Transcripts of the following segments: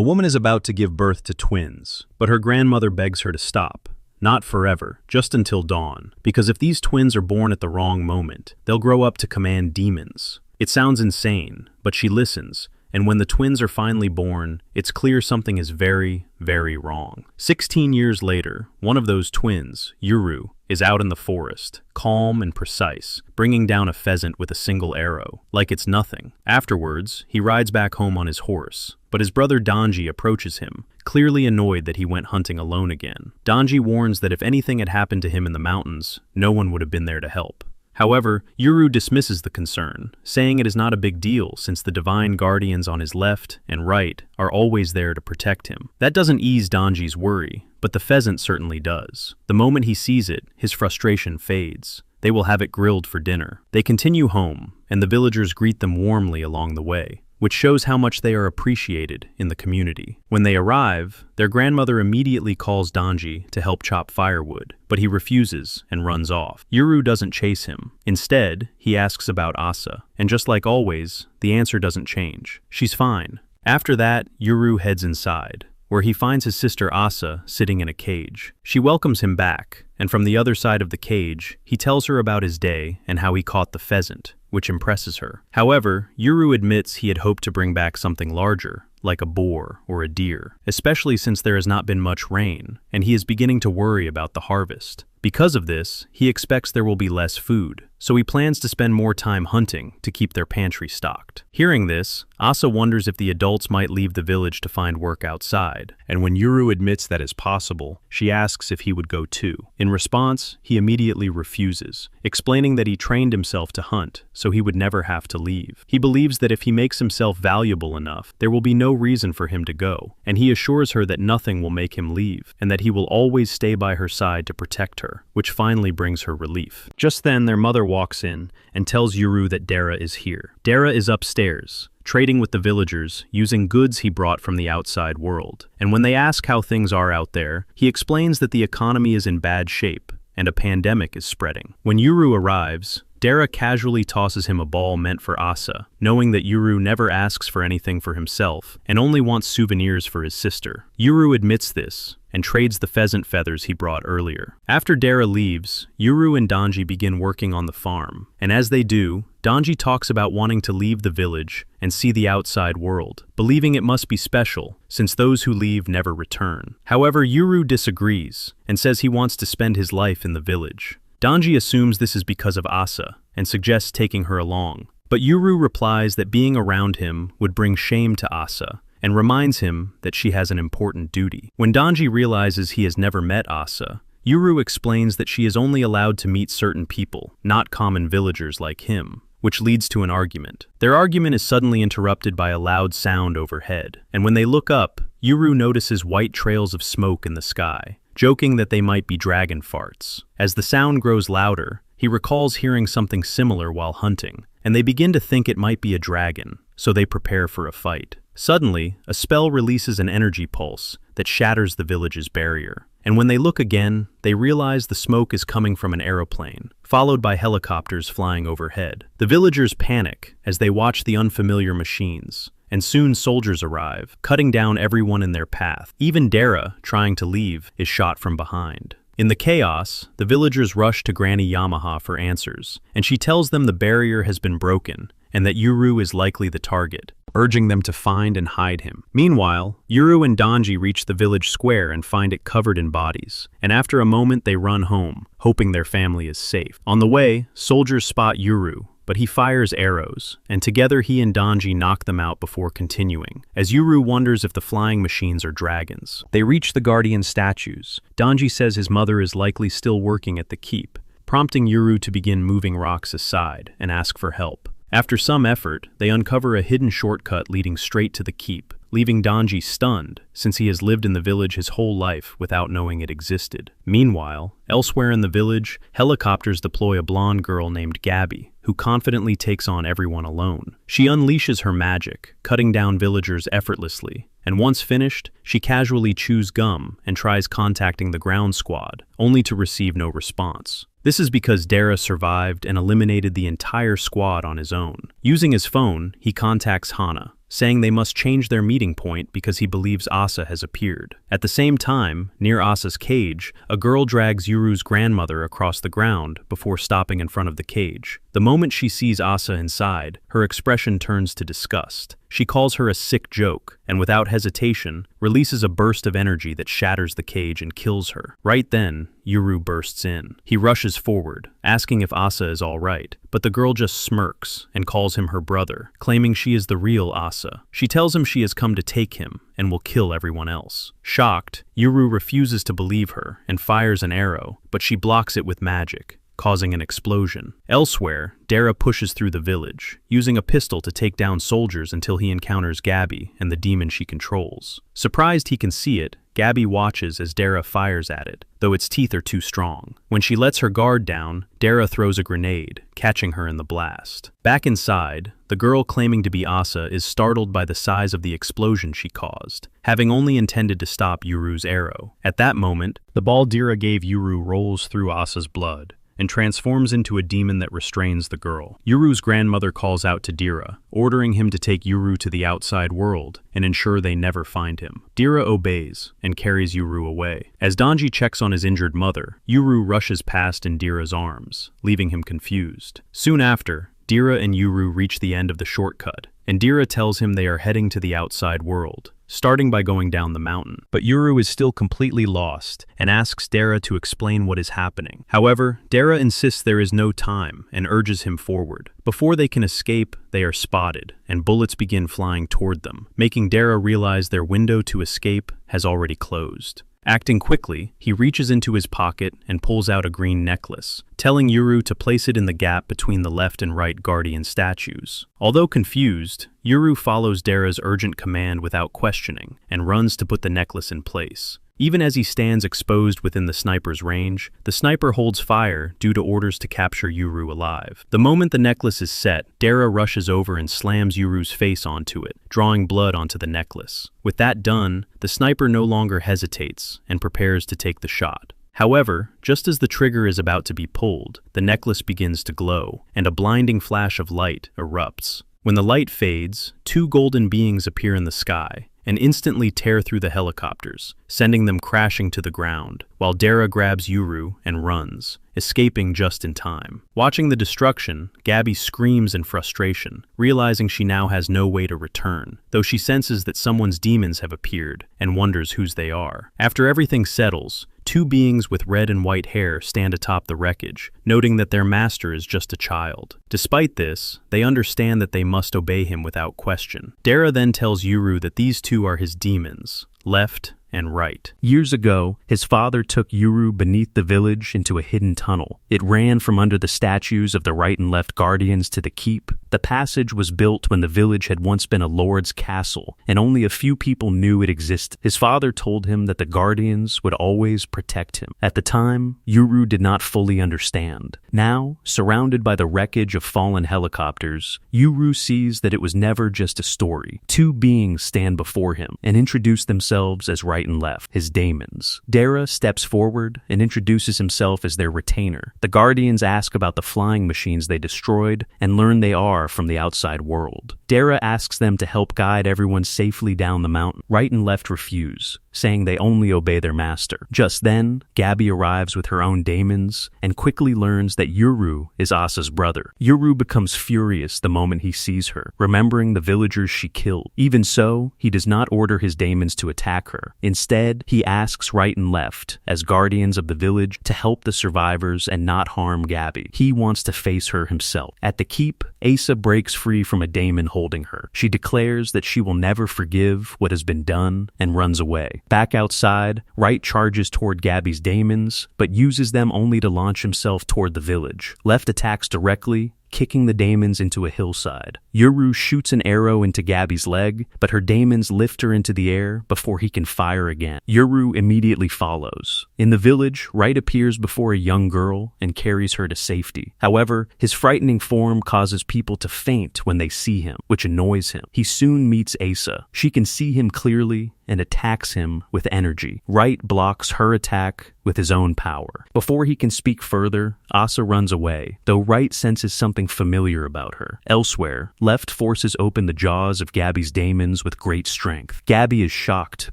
A woman is about to give birth to twins, but her grandmother begs her to stop. Not forever, just until dawn, because if these twins are born at the wrong moment, they'll grow up to command demons. It sounds insane, but she listens, and when the twins are finally born, it's clear something is very, very wrong. 16 years later, one of those twins, Yuru, is out in the forest, calm and precise, bringing down a pheasant with a single arrow, like it's nothing. Afterwards, he rides back home on his horse, but his brother Danji approaches him, clearly annoyed that he went hunting alone again. Danji warns that if anything had happened to him in the mountains, no one would have been there to help. However, Yuru dismisses the concern, saying it is not a big deal since the divine guardians on his left and right are always there to protect him. That doesn't ease Danji's worry, but the pheasant certainly does. The moment he sees it, his frustration fades. They will have it grilled for dinner. They continue home, and the villagers greet them warmly along the way, which shows how much they are appreciated in the community. When they arrive, their grandmother immediately calls Danji to help chop firewood, but he refuses and runs off. Yuru doesn't chase him. Instead, he asks about Asa, and just like always, the answer doesn't change. She's fine. After that, Yuru heads inside, where he finds his sister Asa sitting in a cage. She welcomes him back, and from the other side of the cage, he tells her about his day and how he caught the pheasant, which impresses her. However, Yuru admits he had hoped to bring back something larger, like a boar or a deer, especially since there has not been much rain, and he is beginning to worry about the harvest. Because of this, he expects there will be less food, so he plans to spend more time hunting to keep their pantry stocked. Hearing this, Asa wonders if the adults might leave the village to find work outside, and when Yuru admits that is possible, she asks if he would go too. In response, he immediately refuses, explaining that he trained himself to hunt, so he would never have to leave. He believes that if he makes himself valuable enough, there will be no reason for him to go, and he assures her that nothing will make him leave, and that he will always stay by her side to protect her, which finally brings her relief. Just then, their mother walks in and tells Yuru that Dara is here. Dara is upstairs, trading with the villagers, using goods he brought from the outside world. And when they ask how things are out there, he explains that the economy is in bad shape and a pandemic is spreading. When Yuru arrives, Dara casually tosses him a ball meant for Asa, knowing that Yuru never asks for anything for himself and only wants souvenirs for his sister. Yuru admits this and trades the pheasant feathers he brought earlier. After Dara leaves, Yuru and Danji begin working on the farm, and as they do, Danji talks about wanting to leave the village and see the outside world, believing it must be special since those who leave never return. However, Yuru disagrees and says he wants to spend his life in the village. Danji assumes this is because of Asa and suggests taking her along, but Yuru replies that being around him would bring shame to Asa and reminds him that she has an important duty. When Danji realizes he has never met Asa, Yuru explains that she is only allowed to meet certain people, not common villagers like him, which leads to an argument. Their argument is suddenly interrupted by a loud sound overhead, and when they look up, Yuru notices white trails of smoke in the sky, joking that they might be dragon farts. As the sound grows louder, he recalls hearing something similar while hunting, and they begin to think it might be a dragon, so they prepare for a fight. Suddenly, a spell releases an energy pulse that shatters the village's barrier, and when they look again, they realize the smoke is coming from an aeroplane, followed by helicopters flying overhead. The villagers panic as they watch the unfamiliar machines, and soon soldiers arrive, cutting down everyone in their path. Even Dara, trying to leave, is shot from behind. In the chaos, the villagers rush to Granny Yamaha for answers, and she tells them the barrier has been broken and that Yuru is likely the target, urging them to find and hide him. Meanwhile, Yuru and Danji reach the village square and find it covered in bodies, and after a moment they run home, hoping their family is safe. On the way, soldiers spot Yuru, but he fires arrows, and together he and Danji knock them out before continuing, as Yuru wonders if the flying machines are dragons. They reach the guardian statues. Danji says his mother is likely still working at the keep, prompting Yuru to begin moving rocks aside and ask for help. After some effort, they uncover a hidden shortcut leading straight to the keep, leaving Danji stunned, since he has lived in the village his whole life without knowing it existed. Meanwhile, elsewhere in the village, helicopters deploy a blonde girl named Gabby, who confidently takes on everyone alone. She unleashes her magic, cutting down villagers effortlessly, and once finished, she casually chews gum and tries contacting the ground squad, only to receive no response. This is because Dara survived and eliminated the entire squad on his own. Using his phone, he contacts Hana, saying they must change their meeting point because he believes Asa has appeared. At the same time, near Asa's cage, a girl drags Yuru's grandmother across the ground before stopping in front of the cage. The moment she sees Asa inside, her expression turns to disgust. She calls her a sick joke, and without hesitation, releases a burst of energy that shatters the cage and kills her. Right then, Yuru bursts in. He rushes forward, asking if Asa is all right, but the girl just smirks and calls him her brother, claiming she is the real Asa. She tells him she has come to take him and will kill everyone else. Shocked, Yuru refuses to believe her and fires an arrow, but she blocks it with magic, causing an explosion. Elsewhere, Dara pushes through the village, using a pistol to take down soldiers until he encounters Gabby and the demon she controls. Surprised he can see it, Gabby watches as Dara fires at it, though its teeth are too strong. When she lets her guard down, Dara throws a grenade, catching her in the blast. Back inside, the girl claiming to be Asa is startled by the size of the explosion she caused, having only intended to stop Yuru's arrow. At that moment, the ball Dara gave Yuru rolls through Asa's blood and transforms into a demon that restrains the girl. Yuru's grandmother calls out to Dira, ordering him to take Yuru to the outside world and ensure they never find him. Dira obeys and carries Yuru away. As Donji checks on his injured mother, Yuru rushes past in Dira's arms, leaving him confused. Soon after, Dira and Yuru reach the end of the shortcut, and Dira tells him they are heading to the outside world, starting by going down the mountain. But Yuru is still completely lost and asks Dara to explain what is happening. However, Dara insists there is no time and urges him forward. Before they can escape, they are spotted, and bullets begin flying toward them, making Dara realize their window to escape has already closed. Acting quickly, he reaches into his pocket and pulls out a green necklace, telling Yuru to place it in the gap between the left and right guardian statues. Although confused, Yuru follows Dara's urgent command without questioning and runs to put the necklace in place. Even as he stands exposed within the sniper's range, the sniper holds fire due to orders to capture Yuru alive. The moment the necklace is set, Dara rushes over and slams Yuru's face onto it, drawing blood onto the necklace. With that done, the sniper no longer hesitates and prepares to take the shot. However, just as the trigger is about to be pulled, the necklace begins to glow, and a blinding flash of light erupts. When the light fades, two golden beings appear in the sky and instantly tear through the helicopters, sending them crashing to the ground, while Dara grabs Yuru and runs, escaping just in time. Watching the destruction, Gabby screams in frustration, realizing she now has no way to return, though she senses that someone's demons have appeared and wonders whose they are. After everything settles, two beings with red and white hair stand atop the wreckage, noting that their master is just a child. Despite this, they understand that they must obey him without question. Dara then tells Yuru that these two are his demons, left and right. Years ago, his father took Yuru beneath the village into a hidden tunnel. It ran from under the statues of the right and left guardians to the keep. The passage was built when the village had once been a lord's castle, and only a few people knew it existed. His father told him that the guardians would always protect him. At the time, Yuru did not fully understand. Now, surrounded by the wreckage of fallen helicopters, Yuru sees that it was never just a story. Two beings stand before him and introduce themselves as right and left, his daemons. Dara steps forward and introduces himself as their retainer. The guardians ask about the flying machines they destroyed and learn they are from the outside world. Dara asks them to help guide everyone safely down the mountain. Right and left refuse, saying they only obey their master. Just then, Gabby arrives with her own daemons and quickly learns that Yuru is Asa's brother. Yuru becomes furious the moment he sees her, remembering the villagers she killed. Even so, he does not order his daemons to attack her. Instead, he asks right and left, as guardians of the village, to help the survivors and not harm Gabby. He wants to face her himself. At the keep, Asa breaks free from a daemon holding her. She declares that she will never forgive what has been done and runs away. Back outside, Right charges toward Gabby's daemons, but uses them only to launch himself toward the village. Left attacks directly, kicking the daemons into a hillside. Yuru shoots an arrow into Gabby's leg, but her daemons lift her into the air before he can fire again. Yuru immediately follows. In the village, Right appears before a young girl and carries her to safety. However, his frightening form causes people to faint when they see him, which annoys him. He soon meets Asa. She can see him clearly and attacks him with energy. Right blocks her attack with his own power. Before he can speak further, Asa runs away, though Right senses something familiar about her. Elsewhere, Left forces open the jaws of Gabby's daemons with great strength. Gabby is shocked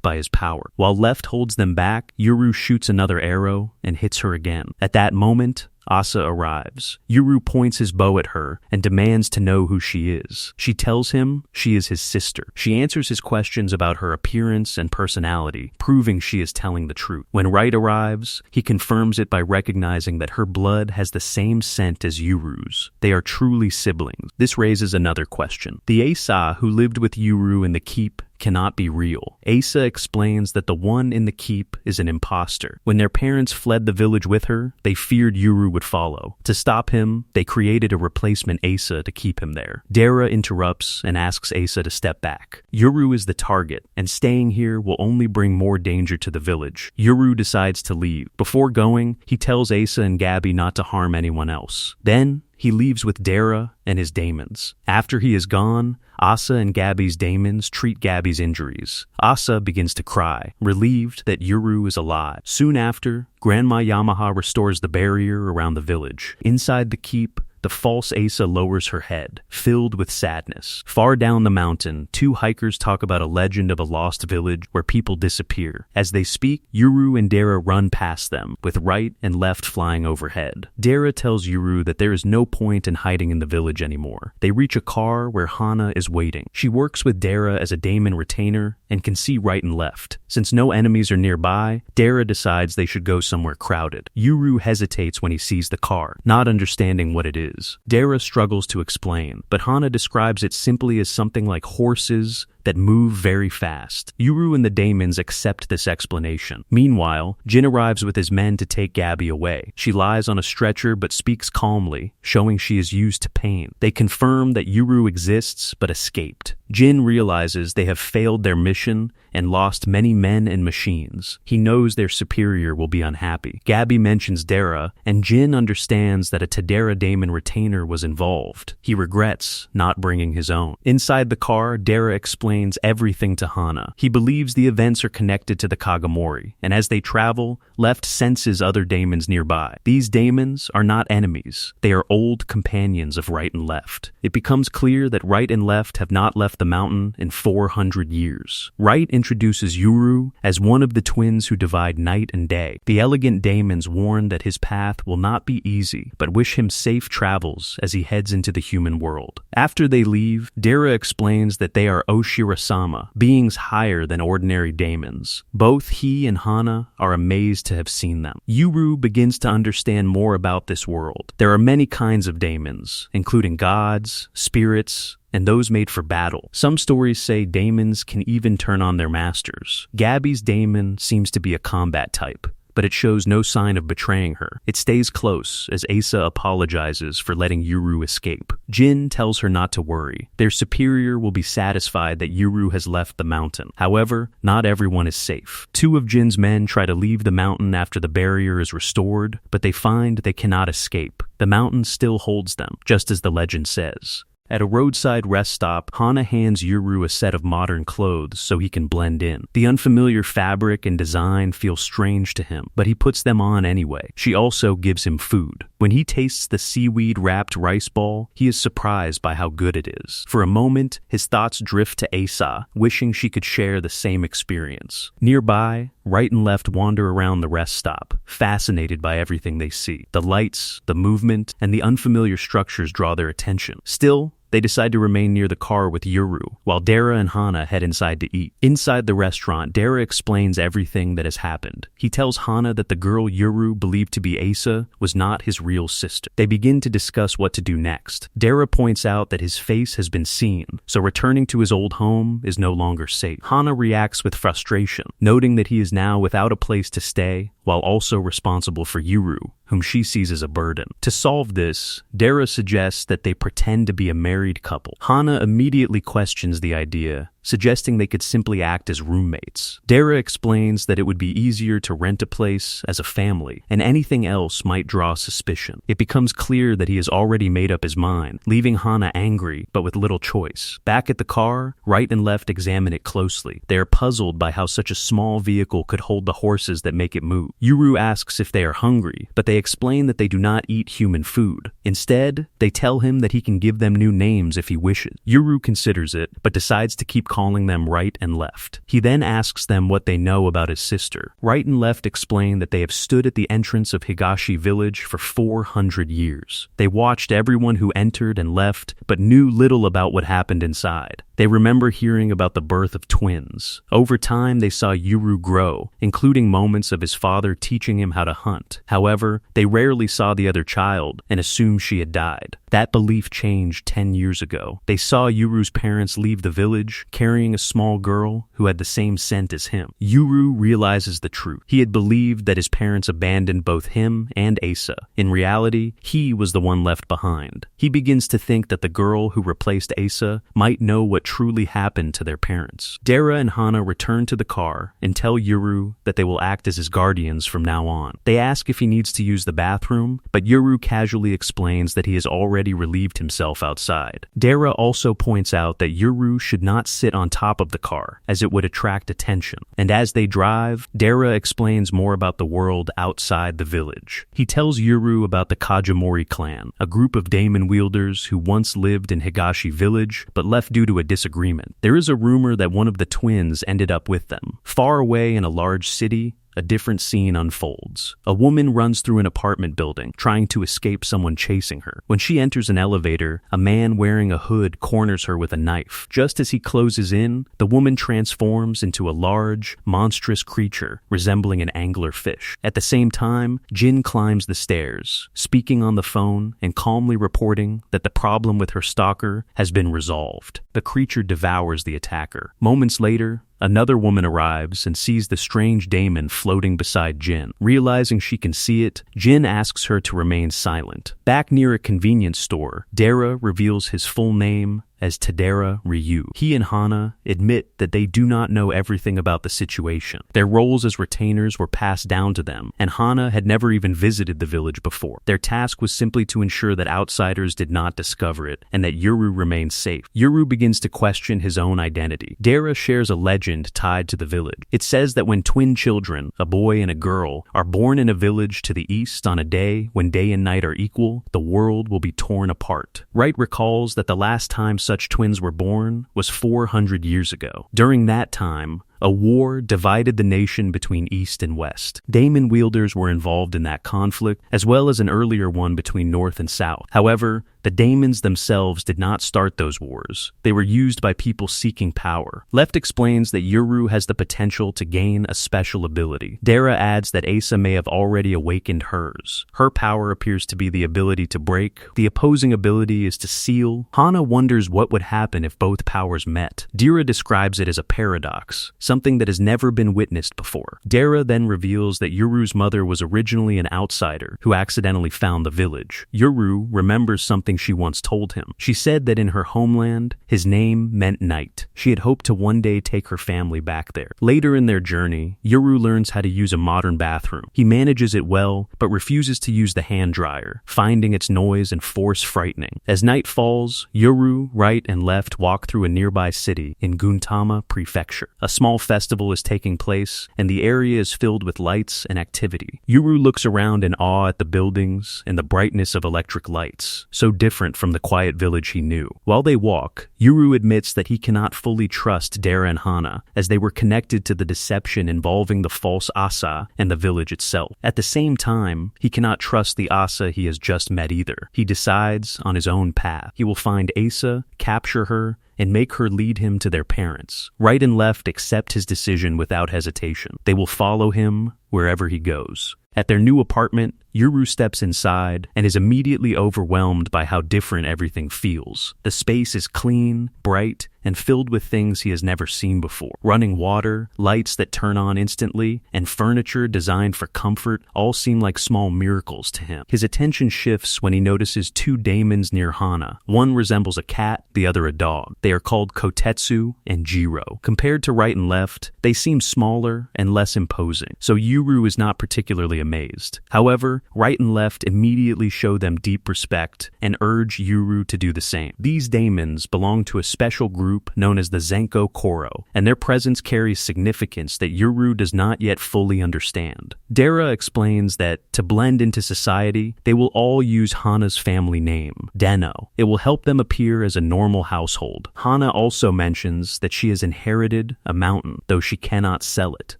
by his power. While Left holds them back, Yuru shoots another arrow and hits her again. At that moment, Asa arrives. Yuru points his bow at her and demands to know who she is. She tells him she is his sister. She answers his questions about her appearance and personality, proving she is telling the truth. When Right arrives, he confirms it by recognizing that her blood has the same scent as Yuru's. They are truly siblings. This raises another question. The Asa who lived with Yuru in the keep cannot be real. Asa explains that the one in the keep is an imposter. When their parents fled the village with her, they feared Yuru would follow. To stop him, they created a replacement Asa to keep him there. Dara interrupts and asks Asa to step back. Yuru is the target, and staying here will only bring more danger to the village. Yuru decides to leave. Before going, he tells Asa and Gabby not to harm anyone else. Then, he leaves with Dara and his daemons. After he is gone, Asa and Gabby's daemons treat Gabby's injuries. Asa begins to cry, relieved that Yuru is alive. Soon after, Grandma Yamaha restores the barrier around the village. Inside the keep, the false Asa lowers her head, filled with sadness. Far down the mountain, two hikers talk about a legend of a lost village where people disappear. As they speak, Yuru and Dara run past them, with Right and Left flying overhead. Dara tells Yuru that there is no point in hiding in the village anymore. They reach a car where Hana is waiting. She works with Dara as a daemon retainer and can see Right and Left. Since no enemies are nearby, Dara decides they should go somewhere crowded. Yuru hesitates when he sees the car, not understanding what it is. Dara struggles to explain, but Hana describes it simply as something like horses that move very fast. Yuru and the daemons accept this explanation. Meanwhile, Jin arrives with his men to take Gabby away. She lies on a stretcher but speaks calmly, showing she is used to pain. They confirm that Yuru exists but escaped. Jin realizes they have failed their mission and lost many men and machines. He knows their superior will be unhappy. Gabby mentions Dara, and Jin understands that a Tadera daemon retainer was involved. He regrets not bringing his own. Inside the car, Dara explains everything to Hana. He believes the events are connected to the Kagamori, and as they travel, Left senses other daemons nearby. These daemons are not enemies. They are old companions of Right and Left. It becomes clear that Right and Left have not left the mountain in 400 years. Right introduces Yuru as one of the twins who divide night and day. The elegant daemons warn that his path will not be easy, but wish him safe travels as he heads into the human world. After they leave, Dara explains that they are Oshirasama, beings higher than ordinary daemons. Both he and Hana are amazed to have seen them. Yuru begins to understand more about this world. There are many kinds of daemons, including gods, spirits, and those made for battle. Some stories say daemons can even turn on their masters. Gabby's daemon seems to be a combat type, but it shows no sign of betraying her. It stays close as Asa apologizes for letting Yuru escape. Jin tells her not to worry. Their superior will be satisfied that Yuru has left the mountain. However, not everyone is safe. Two of Jin's men try to leave the mountain after the barrier is restored, but they find they cannot escape. The mountain still holds them, just as the legend says. At a roadside rest stop, Hana hands Yuru a set of modern clothes so he can blend in. The unfamiliar fabric and design feel strange to him, but he puts them on anyway. She also gives him food. When he tastes the seaweed-wrapped rice ball, he is surprised by how good it is. For a moment, his thoughts drift to Asa, wishing she could share the same experience. Nearby, Right and Left wander around the rest stop, fascinated by everything they see. The lights, the movement, and the unfamiliar structures draw their attention. Still, they decide to remain near the car with Yuru, while Dara and Hana head inside to eat. Inside the restaurant, Dara explains everything that has happened. He tells Hana that the girl Yuru believed to be Asa was not his real sister. They begin to discuss what to do next. Dara points out that his face has been seen, so returning to his old home is no longer safe. Hana reacts with frustration, noting that he is now without a place to stay, while also responsible for Yuru, whom she sees as a burden. To solve this, Dara suggests that they pretend to be a married couple. Hana immediately questions the idea, suggesting they could simply act as roommates. Dara explains that it would be easier to rent a place as a family, and anything else might draw suspicion. It becomes clear that he has already made up his mind, leaving Hana angry but with little choice. Back at the car, right and left examine it closely. They are puzzled by how such a small vehicle could hold the horses that make it move. Yuru asks if they are hungry, but they explain that they do not eat human food. Instead, they tell him that he can give them new names if he wishes. Yuru considers it, but decides to keep calling them Right and Left. He then asks them what they know about his sister. Right and Left explain that they have stood at the entrance of Higashi village for 400 years. They watched everyone who entered and left, but knew little about what happened inside. They remember hearing about the birth of twins. Over time, they saw Yuru grow, including moments of his father teaching him how to hunt. However, they rarely saw the other child and assumed she had died. That belief changed 10 years ago. They saw Yuru's parents leave the village, carrying a small girl who had the same scent as him. Yuru realizes the truth. He had believed that his parents abandoned both him and Asa. In reality, he was the one left behind. He begins to think that the girl who replaced Asa might know what truly happened to their parents. Dara and Hana return to the car and tell Yuru that they will act as his guardians from now on. They ask if he needs to use the bathroom, but Yuru casually explains that he has already relieved himself outside. Dara also points out that Yuru should not sit on top of the car, as it would attract attention. And as they drive, Dara explains more about the world outside the village. He tells Yuru about the Kajimori clan, a group of daemon wielders who once lived in Higashi village, but left due to a disagreement. There is a rumor that one of the twins ended up with them. Far away in a large city, a different scene unfolds. A woman runs through an apartment building, trying to escape someone chasing her. When she enters an elevator, a man wearing a hood corners her with a knife. Just as he closes in, the woman transforms into a large, monstrous creature resembling an angler fish. At the same time, Jin climbs the stairs, speaking on the phone and calmly reporting that the problem with her stalker has been resolved. The creature devours the attacker. Moments later, another woman arrives and sees the strange daemon floating beside Jin. Realizing she can see it, Jin asks her to remain silent. Back near a convenience store, Dara reveals his full name as Tadera Ryu. He and Hana admit that they do not know everything about the situation. Their roles as retainers were passed down to them, and Hana had never even visited the village before. Their task was simply to ensure that outsiders did not discover it, and that Yuru remained safe. Yuru begins to question his own identity. Dara shares a legend tied to the village. It says that when twin children, a boy and a girl, are born in a village to the east on a day when day and night are equal, the world will be torn apart. Wright recalls that the last time such twins were born was 400 years ago. During that time, a war divided the nation between East and West. Daemon wielders were involved in that conflict, as well as an earlier one between North and South. However, the daemons themselves did not start those wars. They were used by people seeking power. Left explains that Yuru has the potential to gain a special ability. Dara adds that Asa may have already awakened hers. Her power appears to be the ability to break. The opposing ability is to seal. Hana wonders what would happen if both powers met. Dara describes it as a paradox, something that has never been witnessed before. Dara then reveals that Yuru's mother was originally an outsider who accidentally found the village. Yuru remembers something she once told him. She said that in her homeland, his name meant night. She had hoped to one day take her family back there. Later in their journey, Yuru learns how to use a modern bathroom. He manages it well, but refuses to use the hand dryer, finding its noise and force frightening. As night falls, Yuru, Right, and Left walk through a nearby city in Guntama Prefecture. A small festival is taking place, and the area is filled with lights and activity. Yuru looks around in awe at the buildings and the brightness of electric lights, so different from the quiet village he knew. While they walk, Yuru admits that he cannot fully trust Dara and Hana, as they were connected to the deception involving the false Asa and the village itself. At the same time, he cannot trust the Asa he has just met either. He decides on his own path. He will find Asa, capture her, and make her lead him to their parents. Right and Left accept his decision without hesitation. They will follow him, wherever he goes. At their new apartment, Yuru steps inside and is immediately overwhelmed by how different everything feels. The space is clean, bright, and filled with things he has never seen before. Running water, lights that turn on instantly, and furniture designed for comfort all seem like small miracles to him. His attention shifts when he notices two daemons near Hana. One resembles a cat, the other a dog. They are called Kotetsu and Jiro. Compared to right and left, they seem smaller and less imposing, so Yuru is not particularly amazed. However, right and left immediately show them deep respect and urge Yuru to do the same. These daemons belong to a special group known as the Zenko Koro, and their presence carries significance that Yuru does not yet fully understand. Dara explains that to blend into society, they will all use Hana's family name, Deno. It will help them appear as a normal household. Hana also mentions that she has inherited a mountain, though she cannot sell it.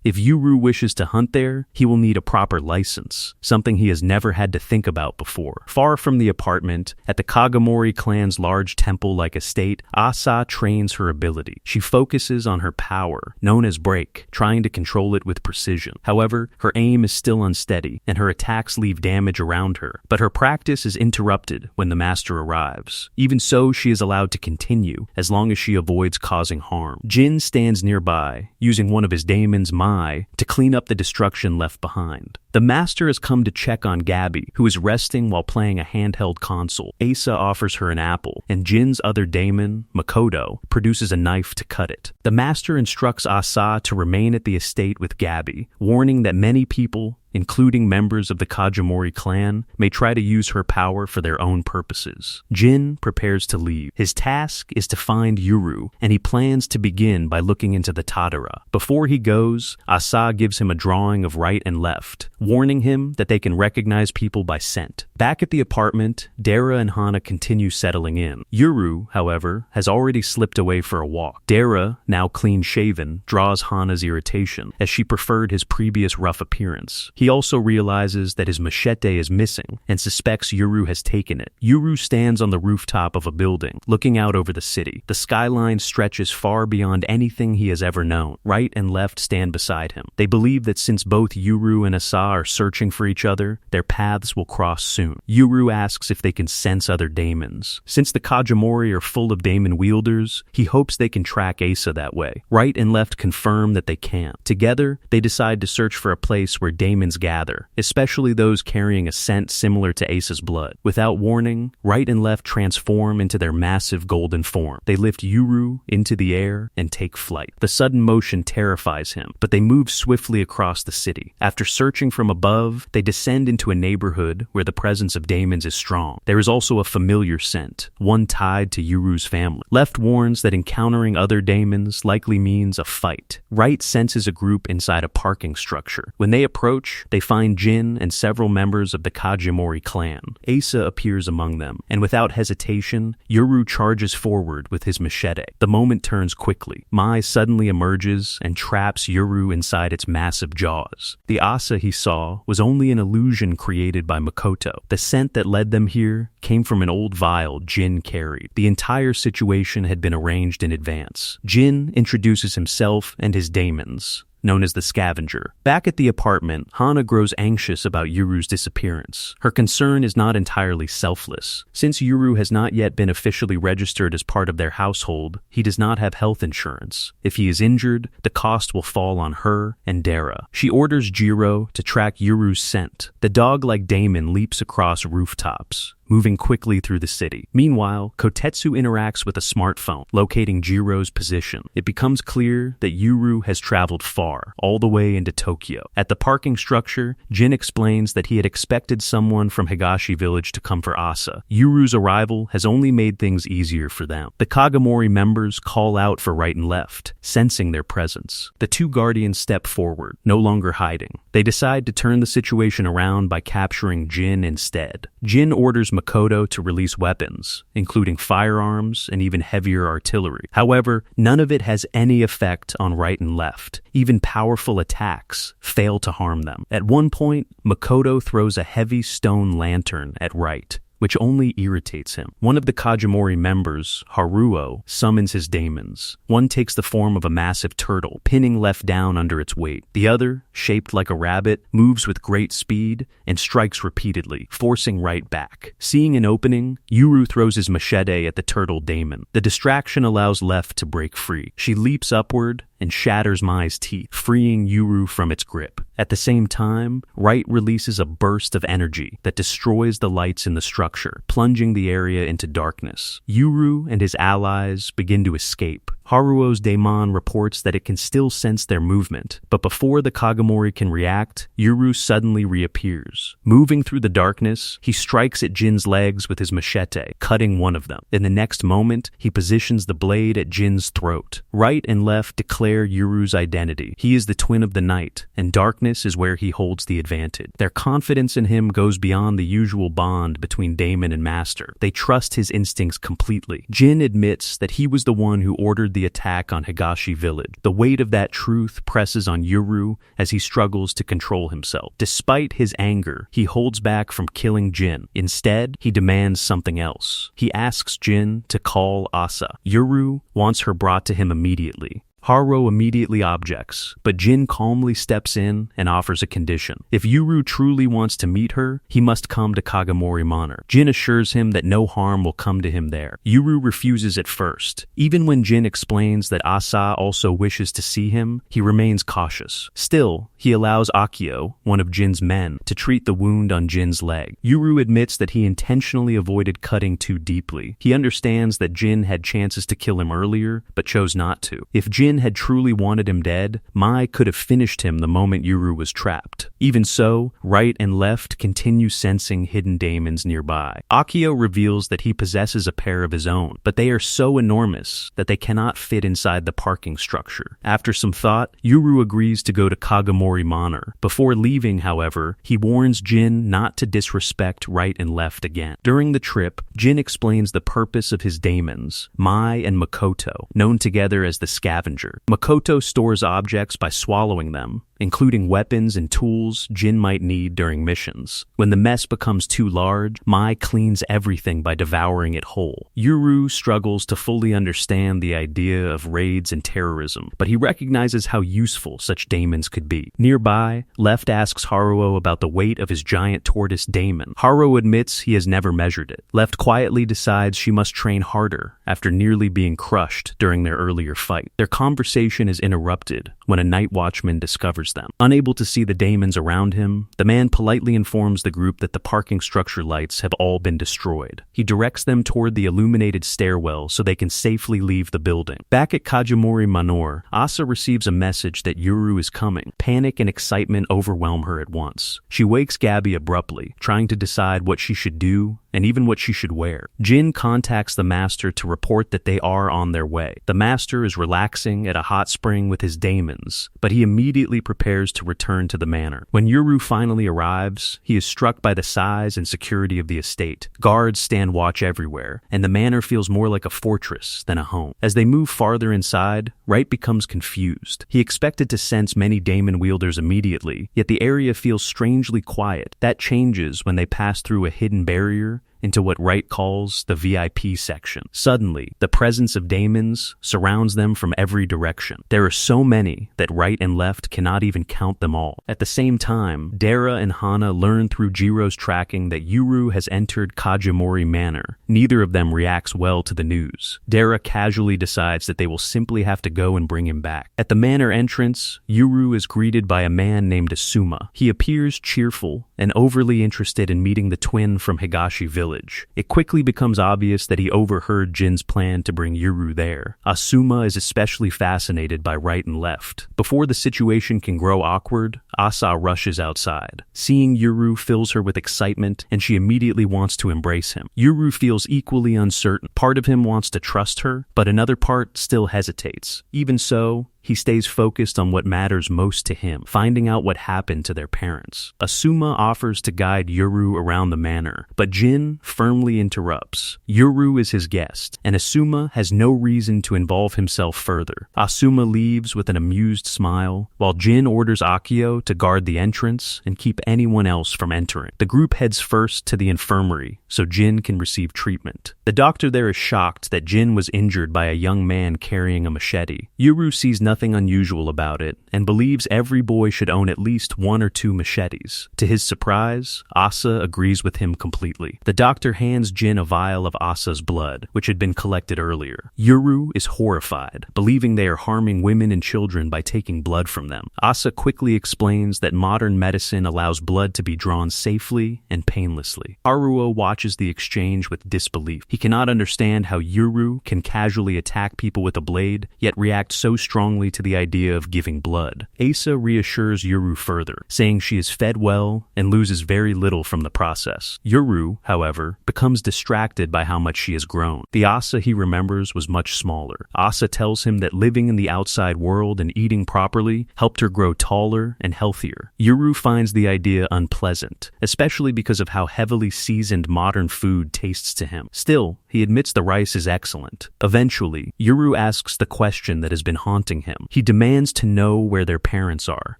If Yuru wishes to hunt there, he will need a proper license, something he has never had to think about before. Far from the apartment, at the Kagamori clan's large temple-like estate, Asa trains her ability. She focuses on her power, known as break, trying to control it with precision. However, her aim is still unsteady, and her attacks leave damage around her. But her practice is interrupted when the master arrives. Even so, she is allowed to continue, as long as she avoids causing harm. Jin stands nearby, using one of his daemons, Mai, to clean up the destruction left behind. The master has come to check on Gabby, who is resting while playing a handheld console. Asa offers her an apple, and Jin's other daemon, Makoto, produces a knife to cut it. The master instructs Asa to remain at the estate with Gabby, warning that many people, including members of the Kajimori clan, may try to use her power for their own purposes. Jin prepares to leave. His task is to find Yuru, and he plans to begin by looking into the Tadara. Before he goes, Asa gives him a drawing of right and left, warning him that they can recognize people by scent. Back at the apartment, Dara and Hana continue settling in. Yuru, however, has already slipped away for a walk. Dara, now clean-shaven, draws Hana's irritation, as she preferred his previous rough appearance. He also realizes that his machete is missing and suspects Yuru has taken it. Yuru stands on the rooftop of a building, looking out over the city. The skyline stretches far beyond anything he has ever known. Right and left stand beside him. They believe that since both Yuru and Asa are searching for each other, their paths will cross soon. Yuru asks if they can sense other daemons. Since the Kajimori are full of daemon wielders, he hopes they can track Asa that way. Right and left confirm that they can. Together, they decide to search for a place where daemons gather, especially those carrying a scent similar to Asa's blood. Without warning, right and left transform into their massive golden form. They lift Yuru into the air and take flight. The sudden motion terrifies him, but they move swiftly across the city. After searching from above, they descend into a neighborhood where the presence of daemons is strong. There is also a familiar scent, one tied to Yuru's family. Left warns that encountering other daemons likely means a fight. Right senses a group inside a parking structure. When they approach, they find Jin and several members of the Kajimori clan. Asa appears among them, and without hesitation, Yuru charges forward with his machete. The moment turns quickly. Mai suddenly emerges and traps Yuru inside its massive jaws. The Asa he saw was only an illusion created by Makoto. The scent that led them here came from an old vial Jin carried. The entire situation had been arranged in advance. Jin introduces himself and his daemons, known as the Scavenger. Back at the apartment, Hana grows anxious about Yuru's disappearance. Her concern is not entirely selfless. Since Yuru has not yet been officially registered as part of their household, he does not have health insurance. If he is injured, the cost will fall on her and Dara. She orders Jiro to track Yuru's scent. The dog-like daemon leaps across rooftops, moving quickly through the city. Meanwhile, Kotetsu interacts with a smartphone, locating Jiro's position. It becomes clear that Yuru has traveled far, all the way into Tokyo. At the parking structure, Jin explains that he had expected someone from Higashi village to come for Asa. Yuru's arrival has only made things easier for them. The Kagamori members call out for right and left, sensing their presence. The two guardians step forward, no longer hiding. They decide to turn the situation around by capturing Jin instead. Jin orders Makoto to release weapons, including firearms and even heavier artillery. However, none of it has any effect on right and left. Even powerful attacks fail to harm them. At one point, Makoto throws a heavy stone lantern at right, which only irritates him. One of the Kajimori members, Haruo, summons his daemons. One takes the form of a massive turtle, pinning left down under its weight. The other, shaped like a rabbit, moves with great speed and strikes repeatedly, forcing right back. Seeing an opening, Yuru throws his machete at the turtle daemon. The distraction allows Left to break free. She leaps upward and shatters Mai's teeth, freeing Yuru from its grip. At the same time, Right releases a burst of energy that destroys the lights in the structure, plunging the area into darkness. Yuru and his allies begin to escape. Haruo's daemon reports that it can still sense their movement, but before the Kagomori can react, Yuru suddenly reappears. Moving through the darkness, he strikes at Jin's legs with his machete, cutting one of them. In the next moment, he positions the blade at Jin's throat. Right and Left declare Yuru's identity. He is the twin of the night, and darkness is where he holds the advantage. Their confidence in him goes beyond the usual bond between daemon and master. They trust his instincts completely. Jin admits that he was the one who ordered the attack on Higashi village. The weight of that truth presses on Yuru as he struggles to control himself. Despite his anger, he holds back from killing Jin. Instead, he demands something else. He asks Jin to call Asa. Yuru wants her brought to him immediately. Haruo immediately objects, but Jin calmly steps in and offers a condition. If Yuru truly wants to meet her, he must come to Kagomori Manor. Jin assures him that no harm will come to him there. Yuru refuses at first. Even when Jin explains that Asa also wishes to see him, he remains cautious. Still, he allows Akio, one of Jin's men, to treat the wound on Jin's leg. Yuru admits that he intentionally avoided cutting too deeply. He understands that Jin had chances to kill him earlier, but chose not to. If Jin had truly wanted him dead, Mai could have finished him the moment Yuru was trapped. Even so, Right and Left continue sensing hidden daemons nearby. Akio reveals that he possesses a pair of his own, but they are so enormous that they cannot fit inside the parking structure. After some thought, Yuru agrees to go to Kagomori Manor. Before leaving, however, he warns Jin not to disrespect Right and Left again. During the trip, Jin explains the purpose of his daemons, Mai and Makoto, known together as the Scavenger. Makoto stores objects by swallowing them, including weapons and tools Jin might need during missions. When the mess becomes too large, Mai cleans everything by devouring it whole. Yuru struggles to fully understand the idea of raids and terrorism, but he recognizes how useful such daemons could be. Nearby, Left asks Haruo about the weight of his giant tortoise daemon. Haruo admits he has never measured it. Left quietly decides she must train harder after nearly being crushed during their earlier fight. Their conversation is interrupted when a night watchman discovers them. Unable to see the daemons around him, the man politely informs the group that the parking structure lights have all been destroyed. He directs them toward the illuminated stairwell so they can safely leave the building. Back at Kajimori Manor, Asa receives a message that Yuru is coming. Panic and excitement overwhelm her at once. She wakes Gabby abruptly, trying to decide what she should do and even what she should wear. Jin contacts the master to report that they are on their way. The master is relaxing at a hot spring with his daemons, but he immediately prepares to return to the manor. When Yuru finally arrives, he is struck by the size and security of the estate. Guards stand watch everywhere, and the manor feels more like a fortress than a home. As they move farther inside, Right becomes confused. He expected to sense many daemon wielders immediately, yet the area feels strangely quiet. That changes when they pass through a hidden barrier into what Right calls the VIP section. Suddenly, the presence of daemons surrounds them from every direction. There are so many that Right and Left cannot even count them all. At the same time, Dara and Hana learn through Jiro's tracking that Yuru has entered Kajimori Manor. Neither of them reacts well to the news. Dara casually decides that they will simply have to go and bring him back. At the manor entrance, Yuru is greeted by a man named Asuma. He appears cheerful and overly interested in meeting the twin from Higashi village. It quickly becomes obvious that he overheard Jin's plan to bring Yuru there. Asuma is especially fascinated by Right and Left. Before the situation can grow awkward, Asa rushes outside. Seeing Yuru fills her with excitement, and she immediately wants to embrace him. Yuru feels equally uncertain. Part of him wants to trust her, but another part still hesitates. Even so, he stays focused on what matters most to him, finding out what happened to their parents. Asuma offers to guide Yuru around the manor, but Jin firmly interrupts. Yuru is his guest, and Asuma has no reason to involve himself further. Asuma leaves with an amused smile, while Jin orders Akio to guard the entrance and keep anyone else from entering. The group heads first to the infirmary, so Jin can receive treatment. The doctor there is shocked that Jin was injured by a young man carrying a machete. Yuru sees nothing unusual about it, and believes every boy should own at least 1 or 2 machetes. To his surprise, Asa agrees with him completely. The doctor hands Jin a vial of Asa's blood, which had been collected earlier. Yuru is horrified, believing they are harming women and children by taking blood from them. Asa quickly explains that modern medicine allows blood to be drawn safely and painlessly. Haruo watches the exchange with disbelief. He cannot understand how Yuru can casually attack people with a blade, yet react so strongly to the idea of giving blood. Asa reassures Yuru further, saying she is fed well and loses very little from the process. Yuru, however, becomes distracted by how much she has grown. The Asa he remembers was much smaller. Asa tells him that living in the outside world and eating properly helped her grow taller and healthier. Yuru finds the idea unpleasant, especially because of how heavily seasoned modern food tastes to him. Still, he admits the rice is excellent. Eventually, Yuru asks the question that has been haunting him. He demands to know where their parents are.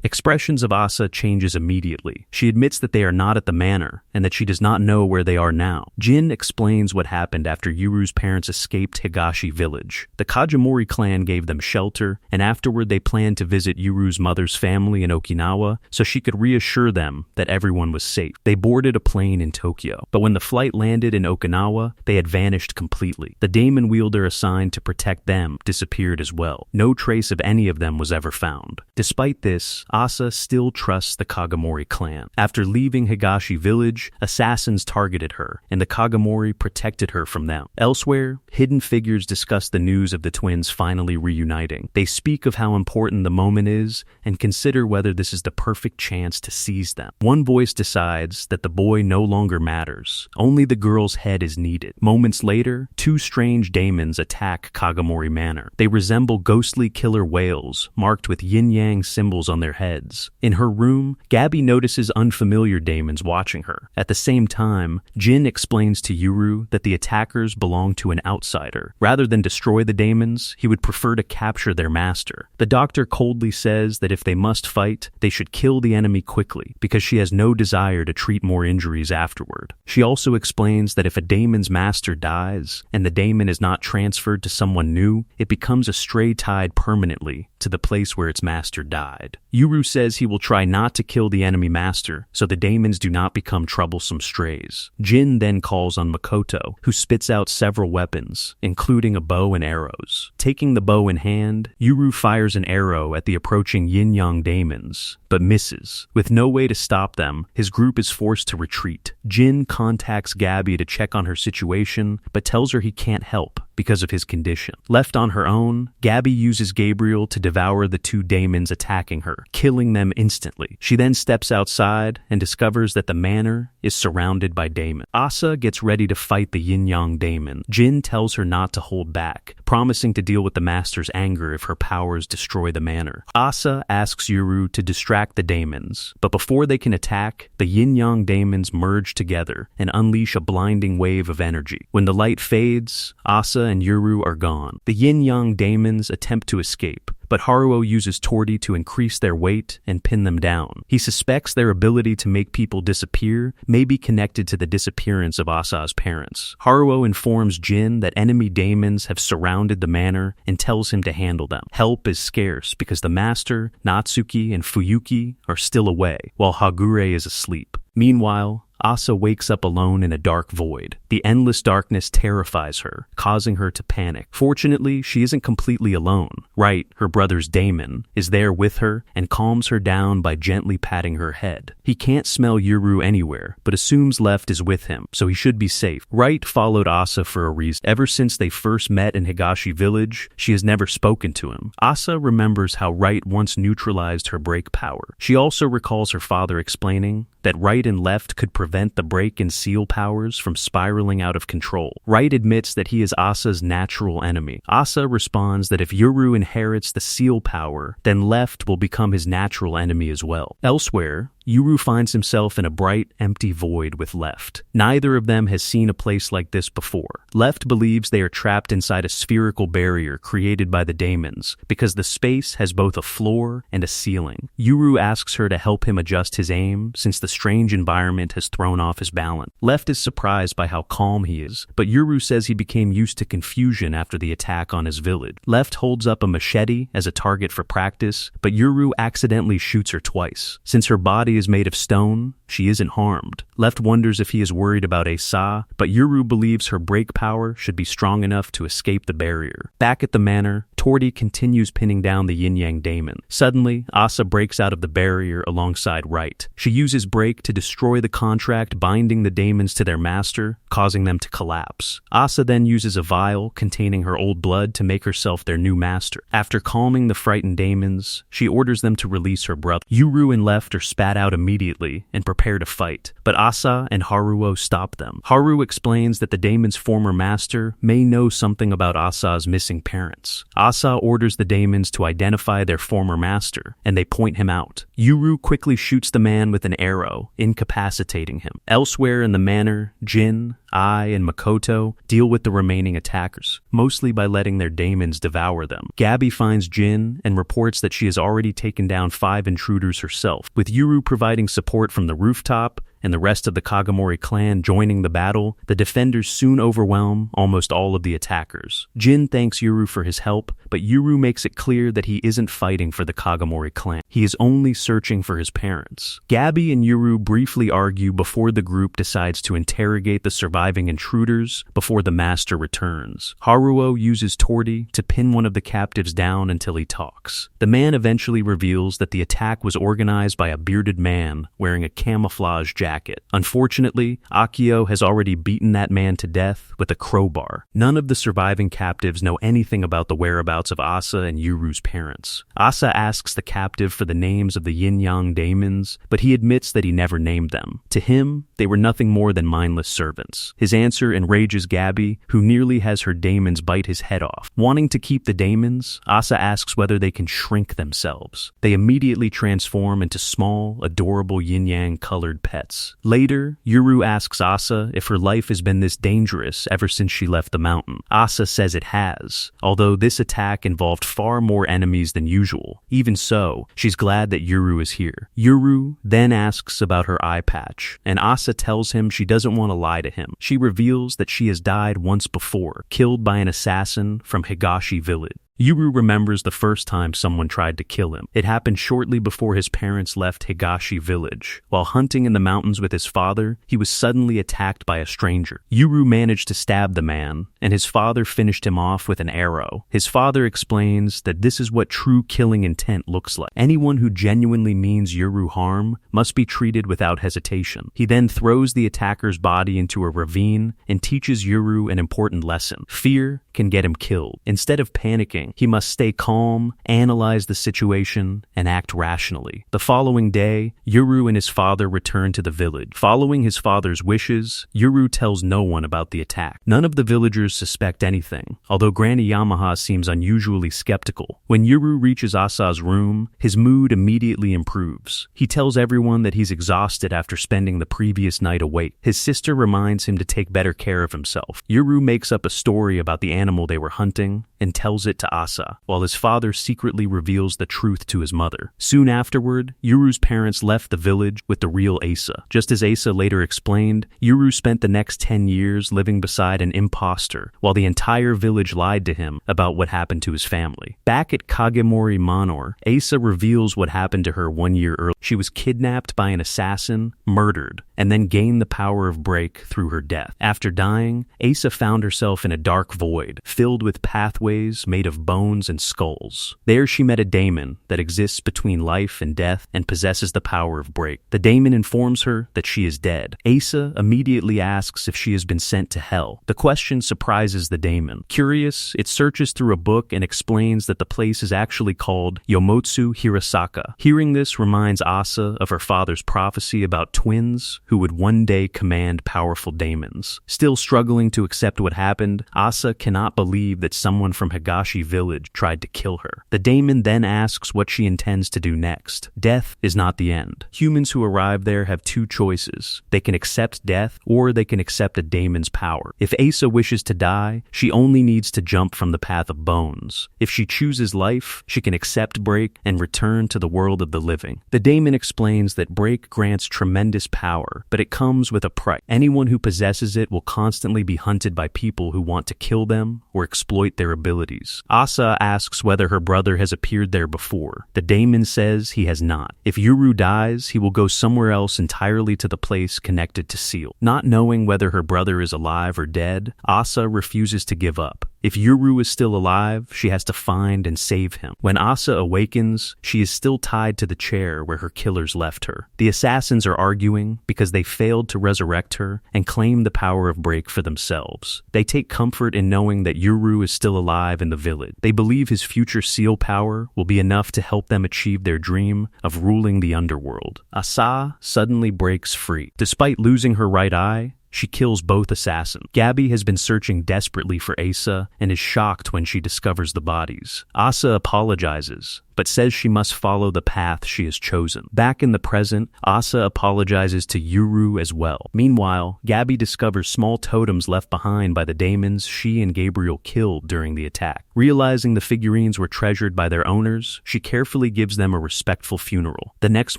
Expressions of Asa changes immediately. She admits that they are not at the manor, and that she does not know where they are now. Jin explains what happened after Yuru's parents escaped Higashi village. The Kajimori clan gave them shelter, and afterward they planned to visit Yuru's mother's family in Okinawa so she could reassure them that everyone was safe. They boarded a plane in Tokyo, but when the flight landed in Okinawa, they had vanished completely. The daemon wielder assigned to protect them disappeared as well. No trace of any of them was ever found. Despite this, Asa still trusts the Kagomori clan. After leaving Higashi village, assassins targeted her, and the Kagomori protected her from them. Elsewhere, hidden figures discuss the news of the twins finally reuniting. They speak of how important the moment is and consider whether this is the perfect chance to seize them. One voice decides that the boy no longer matters. Only the girl's head is needed. Moments later, 2 strange daemons attack Kagomori Manor. They resemble ghostly killer whales, marked with yin-yang symbols on their heads. In her room, Gabby notices unfamiliar daemons watching her. At the same time, Jin explains to Yuru that the attackers belong to an outsider. Rather than destroy the daemons, he would prefer to capture their master. The doctor coldly says that if they must fight, they should kill the enemy quickly, because she has no desire to treat more injuries afterward. She also explains that if a daemon's master dies, and the daemon is not transferred to someone new, it becomes a stray tied permanently to the place where its master died. Yuru says he will try not to kill the enemy master, so the daemons do not become troublesome strays. Jin then calls on Makoto, who spits out several weapons, including a bow and arrows. Taking the bow in hand, Yuru fires an arrow at the approaching yin-yang daemons, but misses. With no way to stop them, his group is forced to retreat. Jin contacts Gabby to check on her situation, but tells her he can't help because of his condition. Left on her own, Gabby uses Gabriel to devour the 2 daemons attacking her, killing them instantly. She then steps outside and discovers that the manor is surrounded by daemons. Asa gets ready to fight the yin-yang daemon. Jin tells her not to hold back, promising to deal with the master's anger if her powers destroy the manor. Asa asks Yuru to distract the daemons, but before they can attack, the yin-yang daemons merge together and unleash a blinding wave of energy. When the light fades, Asa and Yuru are gone. The yin-yang daemons attempt to escape, but Haruo uses Torty to increase their weight and pin them down. He suspects their ability to make people disappear may be connected to the disappearance of Asa's parents. Haruo informs Jin that enemy daemons have surrounded the manor and tells him to handle them. Help is scarce because the master, Natsuki, and Fuyuki are still away, while Hagure is asleep. Meanwhile, Asa wakes up alone in a dark void. The endless darkness terrifies her, causing her to panic. Fortunately, she isn't completely alone. Right, her brother's daemon, is there with her and calms her down by gently patting her head. He can't smell Yuru anywhere, but assumes Left is with him, so he should be safe. Right followed Asa for a reason. Ever since they first met in Higashi village, she has never spoken to him. Asa remembers how Right once neutralized her break power. She also recalls her father explaining that Right and Left could prevent the break and seal powers from spiraling spiraling out of control. Right admits that he is Asa's natural enemy. Asa responds that if Yuru inherits the seal power, then Left will become his natural enemy as well. Elsewhere, Yuru finds himself in a bright, empty void with Left. Neither of them has seen a place like this before. Left believes they are trapped inside a spherical barrier created by the daemons because the space has both a floor and a ceiling. Yuru asks her to help him adjust his aim since the strange environment has thrown off his balance. Left is surprised by how calm he is, but Yuru says he became used to confusion after the attack on his village. Left holds up a machete as a target for practice, but Yuru accidentally shoots her twice. Since her body is made of stone, she isn't harmed. Left wonders if he is worried about Asa, but Yuru believes her break power should be strong enough to escape the barrier. Back at the manor, Torti continues pinning down the yin-yang daemon. Suddenly, Asa breaks out of the barrier alongside Right. She uses break to destroy the contract binding the daemons to their master, causing them to collapse. Asa then uses a vial containing her old blood to make herself their new master. After calming the frightened daemons, she orders them to release her brother. Yuru and Left are spat out immediately and prepare to fight, but Asa and Haruo stop them. Haru explains that the daemon's former master may know something about Asa's missing parents. Asa orders the daemons to identify their former master, and they point him out. Yuru quickly shoots the man with an arrow, incapacitating him. Elsewhere in the manor, Jin, Ai, and Makoto deal with the remaining attackers, mostly by letting their daemons devour them. Gabby finds Jin and reports that she has already taken down 5 intruders herself. With Yuru providing support from the rooftop, and the rest of the Kagomori clan joining the battle, the defenders soon overwhelm almost all of the attackers. Jin thanks Yuru for his help, but Yuru makes it clear that he isn't fighting for the Kagomori clan. He is only searching for his parents. Gabby and Yuru briefly argue before the group decides to interrogate the surviving intruders before the master returns. Haruo uses Torti to pin one of the captives down until he talks. The man eventually reveals that the attack was organized by a bearded man wearing a camouflage jacket. Unfortunately, Akio has already beaten that man to death with a crowbar. None of the surviving captives know anything about the whereabouts of Asa and Yuru's parents. Asa asks the captive for the names of the yin-yang daemons, but he admits that he never named them. To him, they were nothing more than mindless servants. His answer enrages Gabby, who nearly has her daemons bite his head off. Wanting to keep the daemons, Asa asks whether they can shrink themselves. They immediately transform into small, adorable yin-yang colored pets. Later, Yuru asks Asa if her life has been this dangerous ever since she left the mountain. Asa says it has, although this attack involved far more enemies than usual. Even so, she's glad that Yuru is here. Yuru then asks about her eye patch, and Asa tells him she doesn't want to lie to him. She reveals that she has died once before, killed by an assassin from Higashi village. Yuru remembers the first time someone tried to kill him. It happened shortly before his parents left Higashi village. While hunting in the mountains with his father, he was suddenly attacked by a stranger. Yuru managed to stab the man, and his father finished him off with an arrow. His father explains that this is what true killing intent looks like. Anyone who genuinely means Yuru harm must be treated without hesitation. He then throws the attacker's body into a ravine and teaches Yuru an important lesson. Fear can get him killed. Instead of panicking, he must stay calm, analyze the situation, and act rationally. The following day, Yuru and his father return to the village. Following his father's wishes, Yuru tells no one about the attack. None of the villagers suspect anything, although Granny Yamaha seems unusually skeptical. When Yuru reaches Asa's room, his mood immediately improves. He tells everyone that he's exhausted after spending the previous night awake. His sister reminds him to take better care of himself. Yuru makes up a story about the animal they were hunting and tells it to Asa, while his father secretly reveals the truth to his mother. Soon afterward, Yuru's parents left the village with the real Asa. Just as Asa later explained, Yuru spent the next 10 years living beside an imposter, while the entire village lied to him about what happened to his family. Back at Kagomori Manor, Asa reveals what happened to her 1 year earlier. She was kidnapped by an assassin, murdered, and then gained the power of break through her death. After dying, Asa found herself in a dark void, filled with pathways pathways made of bones and skulls. There she met a daemon that exists between life and death and possesses the power of break. The daemon informs her that she is dead. Asa immediately asks if she has been sent to hell. The question surprises the daemon. Curious, it searches through a book and explains that the place is actually called Yomotsu Hirasaka. Hearing this reminds Asa of her father's prophecy about twins who would one day command powerful daemons. Still struggling to accept what happened, Asa cannot believe that someone from Higashi village tried to kill her. The daemon then asks what she intends to do next. Death is not the end. Humans who arrive there have two choices. They can accept death, or they can accept a daemon's power. If Asa wishes to die, she only needs to jump from the path of bones. If she chooses life, she can accept break and return to the world of the living. The daemon explains that break grants tremendous power, but it comes with a price. Anyone who possesses it will constantly be hunted by people who want to kill them or exploit their abilities. Asa asks whether her brother has appeared there before. The daemon says he has not. If Yuru dies, he will go somewhere else entirely to the place connected to Seal. Not knowing whether her brother is alive or dead, Asa refuses to give up. If Yuru is still alive, she has to find and save him. When Asa awakens, she is still tied to the chair where her killers left her. The assassins are arguing because they failed to resurrect her and claim the power of break for themselves. They take comfort in knowing that Yuru is still alive in the village. They believe his future seal power will be enough to help them achieve their dream of ruling the underworld. Asa suddenly breaks free. Despite losing her right eye, she kills both assassins. Gabby has been searching desperately for Asa and is shocked when she discovers the bodies. Asa apologizes, but says she must follow the path she has chosen. Back in the present, Asa apologizes to Yuru as well. Meanwhile, Gabby discovers small totems left behind by the daemons she and Gabriel killed during the attack. Realizing the figurines were treasured by their owners, she carefully gives them a respectful funeral. The next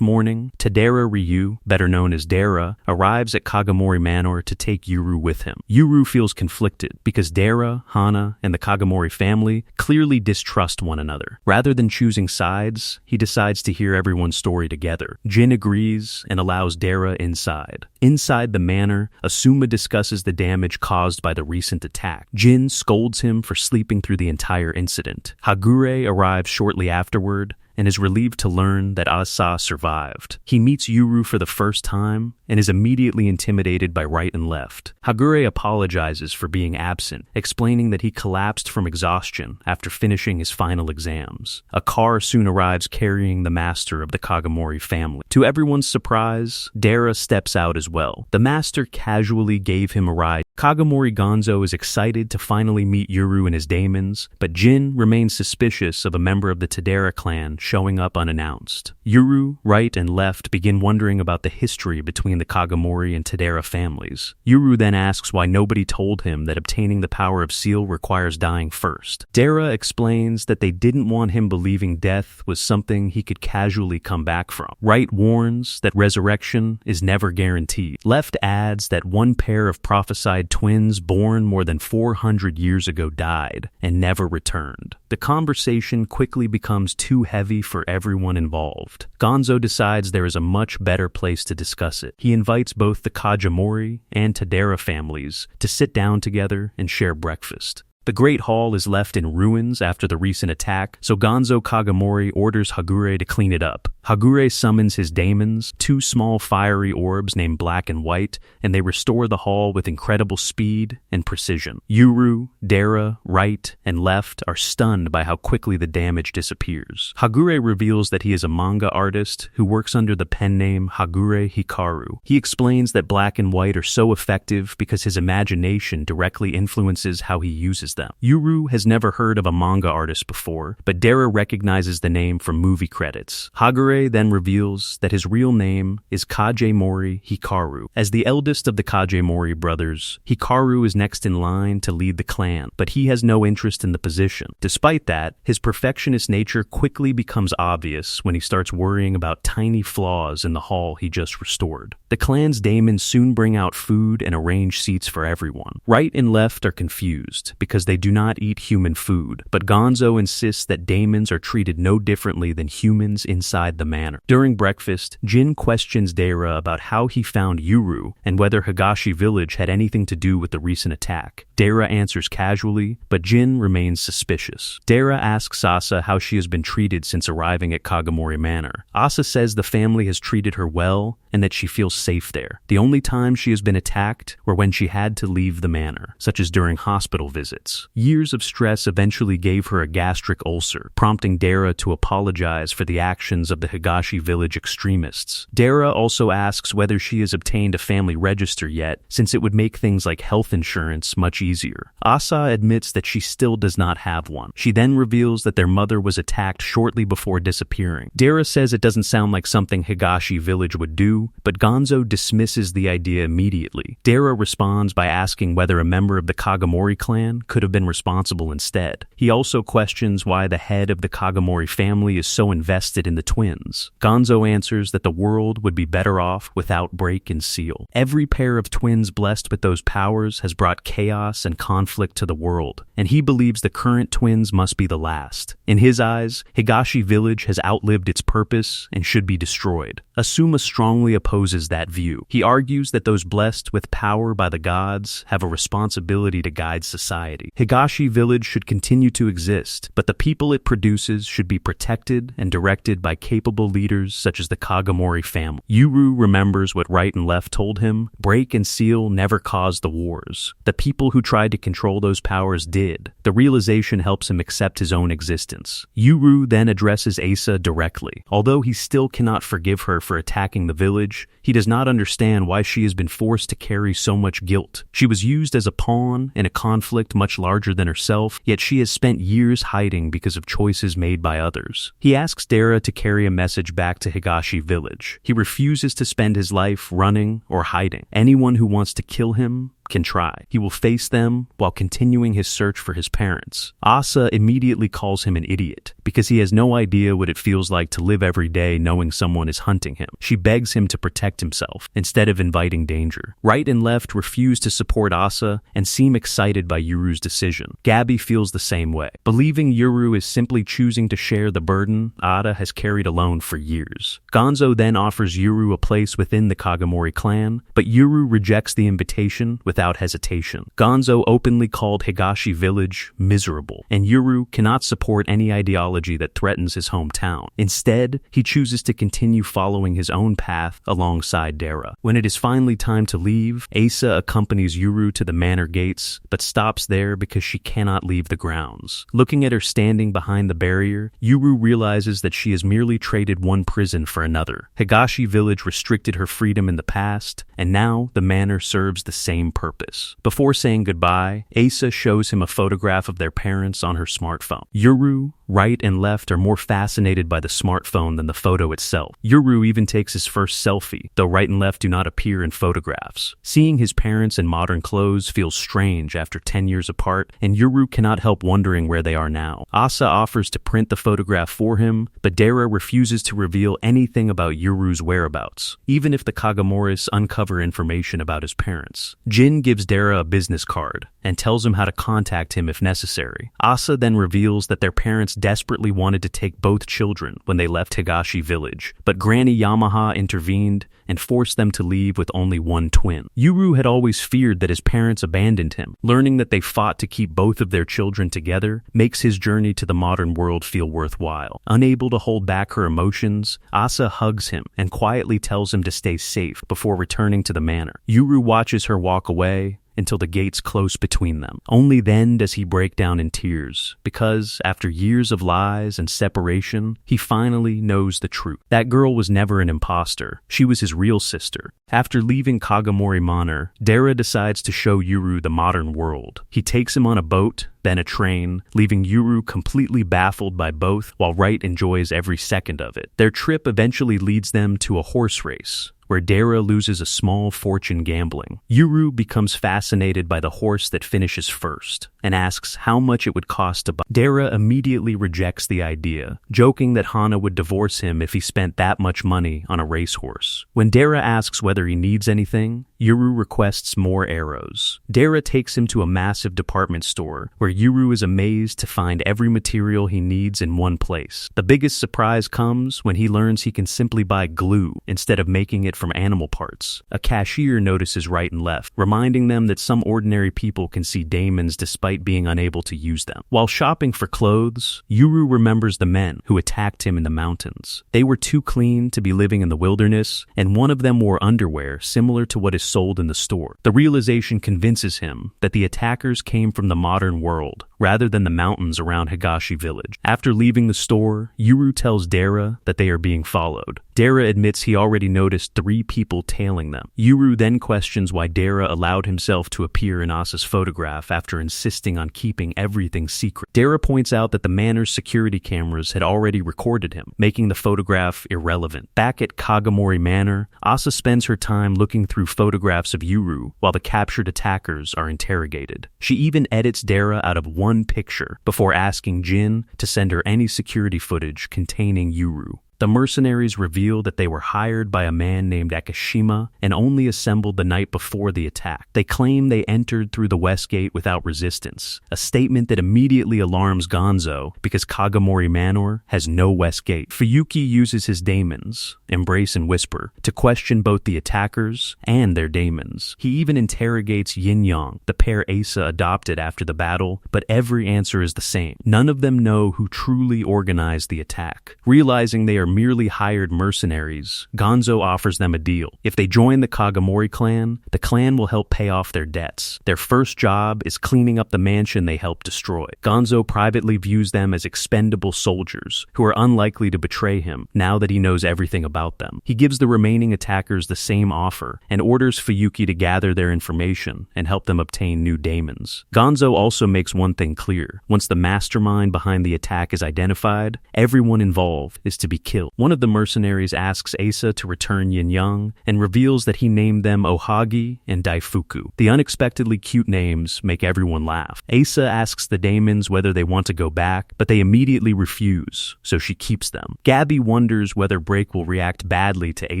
morning, Tadera Ryu, better known as Dara, arrives at Kagamori Manor to take Yuru with him. Yuru feels conflicted because Dara, Hana, and the Kagamori family clearly distrust one another. Rather than choosing sides, he decides to hear everyone's story together. Jin agrees and allows Dara inside. Inside the manor, Asuma discusses the damage caused by the recent attack. Jin scolds him for sleeping through the entire incident. Hagure arrives shortly afterward and is relieved to learn that Asa survived. He meets Yuru for the first time and is immediately intimidated by right and left. Hagure apologizes for being absent, explaining that he collapsed from exhaustion after finishing his final exams. A car soon arrives carrying the master of the Kagamori family. To everyone's surprise, Dara steps out as well. The master casually gave him a ride. Kagamori Gonzo is excited to finally meet Yuru and his daemons, but Jin remains suspicious of a member of the Tadera clan showing up unannounced. Yuru, right, and left begin wondering about the history between the Kagamori and Tadera families. Yuru then asks why nobody told him that obtaining the power of seal requires dying first. Dara explains that they didn't want him believing death was something he could casually come back from. Right warns that resurrection is never guaranteed. Left adds that one pair of prophesied twins born more than 400 years ago died and never returned. The conversation quickly becomes too heavy for everyone involved. Gonzo decides there is a much better place to discuss it. He invites both the Kajimori and Tadera families to sit down together and share breakfast. The Great Hall is left in ruins after the recent attack, so Gonzo Kagamori orders Hagure to clean it up. Hagure summons his daemons, two small fiery orbs named Black and White, and they restore the hall with incredible speed and precision. Yuru, Dara, Right, and Left are stunned by how quickly the damage disappears. Hagure reveals that he is a manga artist who works under the pen name Hagure Hikaru. He explains that Black and White are so effective because his imagination directly influences how he uses them. Yuru has never heard of a manga artist before, but Dara recognizes the name from movie credits. Hagure then reveals that his real name is Kajimori Hikaru. As the eldest of the Kajimori brothers, Hikaru is next in line to lead the clan, but he has no interest in the position. Despite that, his perfectionist nature quickly becomes obvious when he starts worrying about tiny flaws in the hall he just restored. The clan's daemons soon bring out food and arrange seats for everyone. Right and Left are confused because they do not eat human food, but Gonzo insists that daemons are treated no differently than humans inside the manor. During breakfast, Jin questions Dara about how he found Yuru and whether Higashi village had anything to do with the recent attack. Dara answers casually, but Jin remains suspicious. Dara asks Asa how she has been treated since arriving at Kagamori Manor. Asa says the family has treated her well and that she feels safe there. The only time she has been attacked were when she had to leave the manor, such as during hospital visits. Years of stress eventually gave her a gastric ulcer, prompting Dara to apologize for the actions of the Higashi village extremists. Dara also asks whether she has obtained a family register yet, since it would make things like health insurance much easier. Asa admits that she still does not have one. She then reveals that their mother was attacked shortly before disappearing. Dara says it doesn't sound like something Higashi village would do, but Gonzo dismisses the idea immediately. Dara responds by asking whether a member of the Kagamori clan could have been responsible instead. He also questions why the head of the Kagamori family is so invested in the twins. Gonzo answers that the world would be better off without Break and Seal. Every pair of twins blessed with those powers has brought chaos and conflict to the world, and he believes the current twins must be the last. In his eyes, Higashi village has outlived its purpose and should be destroyed. Asuma strongly opposes that view. He argues that those blessed with power by the gods have a responsibility to guide society. Higashi village should continue to exist, but the people it produces should be protected and directed by capable leaders such as the Kagamori family. Yuru remembers what Right and Left told him. Break and Seal never caused the wars. The people who tried to control those powers did. The realization helps him accept his own existence. Yuru then addresses Asa directly. Although he still cannot forgive her for attacking the village, he does not understand why she has been forced to carry so much guilt. She was used as a pawn in a conflict much larger than herself, yet she has spent years hiding because of choices made by others. He asks Dara to carry a message back to Higashi village. He refuses to spend his life running or hiding. Anyone who wants to kill him can try. He will face them while continuing his search for his parents. Asa immediately calls him an idiot because he has no idea what it feels like to live every day knowing someone is hunting him. She begs him to protect himself instead of inviting danger. Right and Left refuse to support Asa and seem excited by Yuru's decision. Gabby feels the same way. Believing Yuru is simply choosing to share the burden Ada has carried alone for years. Gonzo then offers Yuru a place within the Kagamori clan, but Yuru rejects the invitation without hesitation. Gonzo openly called Higashi village miserable, and Yuru cannot support any ideology that threatens his hometown. Instead, he chooses to continue following his own path alongside Dara. When it is finally time to leave, Asa accompanies Yuru to the manor gates, but stops there because she cannot leave the grounds. Looking at her standing behind the barrier, Yuru realizes that she has merely traded one prison for another. Higashi village restricted her freedom in the past, and now the manor serves the same purpose. Before saying goodbye, Asa shows him a photograph of their parents on her smartphone. Yuru, Right and Left are more fascinated by the smartphone than the photo itself. Yuru even takes his first selfie, though Right and Left do not appear in photographs. Seeing his parents in modern clothes feels strange after 10 years apart, and Yuru cannot help wondering where they are now. Asa offers to print the photograph for him, but Dara refuses to reveal anything about Yuru's whereabouts, even if the Kagamoris uncover information about his parents. Jin gives Dara a business card and tells him how to contact him if necessary. Asa then reveals that their parents desperately wanted to take both children when they left Higashi village, but Granny Yamaha intervened and forced them to leave with only one twin. Yuru had always feared that his parents abandoned him. Learning that they fought to keep both of their children together makes his journey to the modern world feel worthwhile. Unable to hold back her emotions, Asa hugs him and quietly tells him to stay safe before returning to the manor. Yuru watches her walk away until the gates close between them. Only then does he break down in tears, because after years of lies and separation, he finally knows the truth. That girl was never an imposter. She was his real sister. After leaving Kagamori Manor, Dara decides to show Yuru the modern world. He takes him on a boat, then a train, leaving Yuru completely baffled by both, while Right enjoys every second of it. Their trip eventually leads them to a horse race, where Dara loses a small fortune gambling. Yuru becomes fascinated by the horse that finishes first, and asks how much it would cost to buy. Dara immediately rejects the idea, joking that Hana would divorce him if he spent that much money on a racehorse. When Dara asks whether he needs anything, Yuru requests more arrows. Dara takes him to a massive department store, where Yuru is amazed to find every material he needs in one place. The biggest surprise comes when he learns he can simply buy glue instead of making it it from animal parts. A cashier notices right and left, reminding them that some ordinary people can see daemons despite being unable to use them. While shopping for clothes, Yuru remembers the men who attacked him in the mountains. They were too clean to be living in the wilderness, and one of them wore underwear similar to what is sold in the store. The realization convinces him that the attackers came from the modern world, rather than the mountains around Higashi village. After leaving the store, Yuru tells Dara that they are being followed. Dara admits he already noticed 3 people tailing them. Yuru then questions why Dara allowed himself to appear in Asa's photograph after insisting on keeping everything secret. Dara points out that the manor's security cameras had already recorded him, making the photograph irrelevant. Back at Kagamori Manor, Asa spends her time looking through photographs of Yuru while the captured attackers are interrogated. She even edits Dara out of one picture before asking Jin to send her any security footage containing Yuru. The mercenaries reveal that they were hired by a man named Akishima and only assembled the night before the attack. They claim they entered through the west gate without resistance, a statement that immediately alarms Gonzo because Kagamori Manor has no west gate. Fuyuki uses his daemons, Embrace and Whisper, to question both the attackers and their daemons. He even interrogates Yin Yang, the pair Asa adopted after the battle, but every answer is the same. None of them know who truly organized the attack. Realizing they are merely hired mercenaries, Gonzo offers them a deal. If they join the Kagamori clan, the clan will help pay off their debts. Their first job is cleaning up the mansion they helped destroy. Gonzo privately views them as expendable soldiers who are unlikely to betray him now that he knows everything about them. He gives the remaining attackers the same offer and orders Fuyuki to gather their information and help them obtain new daemons. Gonzo also makes one thing clear. Once the mastermind behind the attack is identified, everyone involved is to be killed. One of the mercenaries asks Asa to return Yin Yang and reveals that he named them Ohagi and Daifuku. The unexpectedly cute names make everyone laugh. Asa asks the daemons whether they want to go back, but they immediately refuse, so she keeps them. Gabby wonders whether Break will react badly to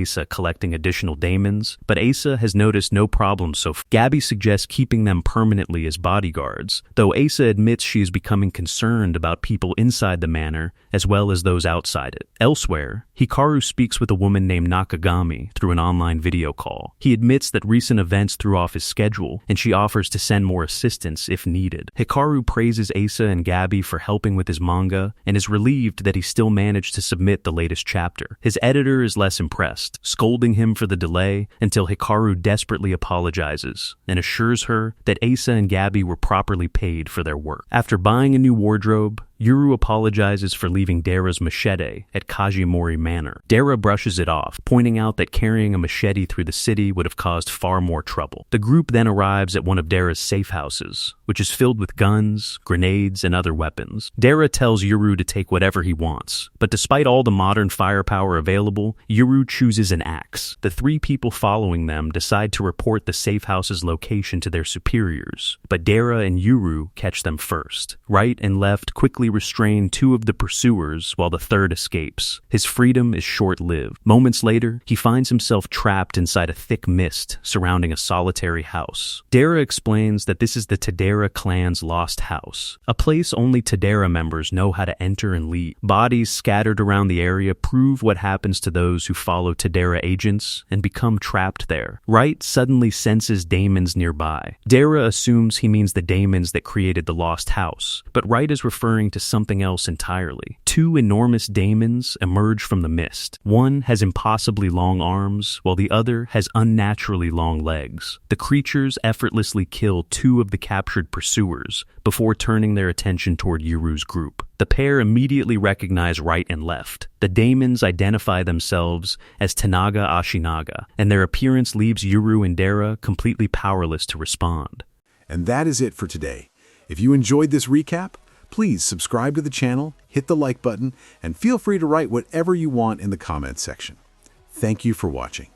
Asa collecting additional daemons, but Asa has noticed no problem so far. Gabby suggests keeping them permanently as bodyguards, though Asa admits she is becoming concerned about people inside the manor as well as those outside it. Elsewhere, Hikaru speaks with a woman named Nakagami through an online video call. He admits that recent events threw off his schedule, and she offers to send more assistance if needed. Hikaru praises Asa and Gabby for helping with his manga, and is relieved that he still managed to submit the latest chapter. His editor is less impressed, scolding him for the delay until Hikaru desperately apologizes and assures her that Asa and Gabby were properly paid for their work. After buying a new wardrobe, Yuru apologizes for leaving Dara's machete at Kajimori Manor. Dara brushes it off, pointing out that carrying a machete through the city would have caused far more trouble. The group then arrives at one of Dara's safe houses, which is filled with guns, grenades, and other weapons. Dara tells Yuru to take whatever he wants, but despite all the modern firepower available, Yuru chooses an axe. The 3 people following them decide to report the safe house's location to their superiors, but Dara and Yuru catch them first. Right and left quickly restrain 2 of the pursuers while the 3rd escapes. His freedom is short-lived. Moments later, he finds himself trapped inside a thick mist surrounding a solitary house. Dara explains that this is the Tadera clan's lost house, a place only Tadera members know how to enter and leave. Bodies scattered around the area prove what happens to those who follow Tadera agents and become trapped there. Wright suddenly senses daemons nearby. Dara assumes he means the daemons that created the lost house, but Wright is referring to something else entirely. 2 enormous daemons emerge from the mist. One has impossibly long arms, while the other has unnaturally long legs. The creatures effortlessly kill 2 of the captured pursuers before turning their attention toward Yuru's group. The pair immediately recognize right and left. The daemons identify themselves as Tanaga Ashinaga, and their appearance leaves Yuru and Dara completely powerless to respond. And that is it for today. If you enjoyed this recap, please subscribe to the channel, hit the like button, and feel free to write whatever you want in the comments section. Thank you for watching.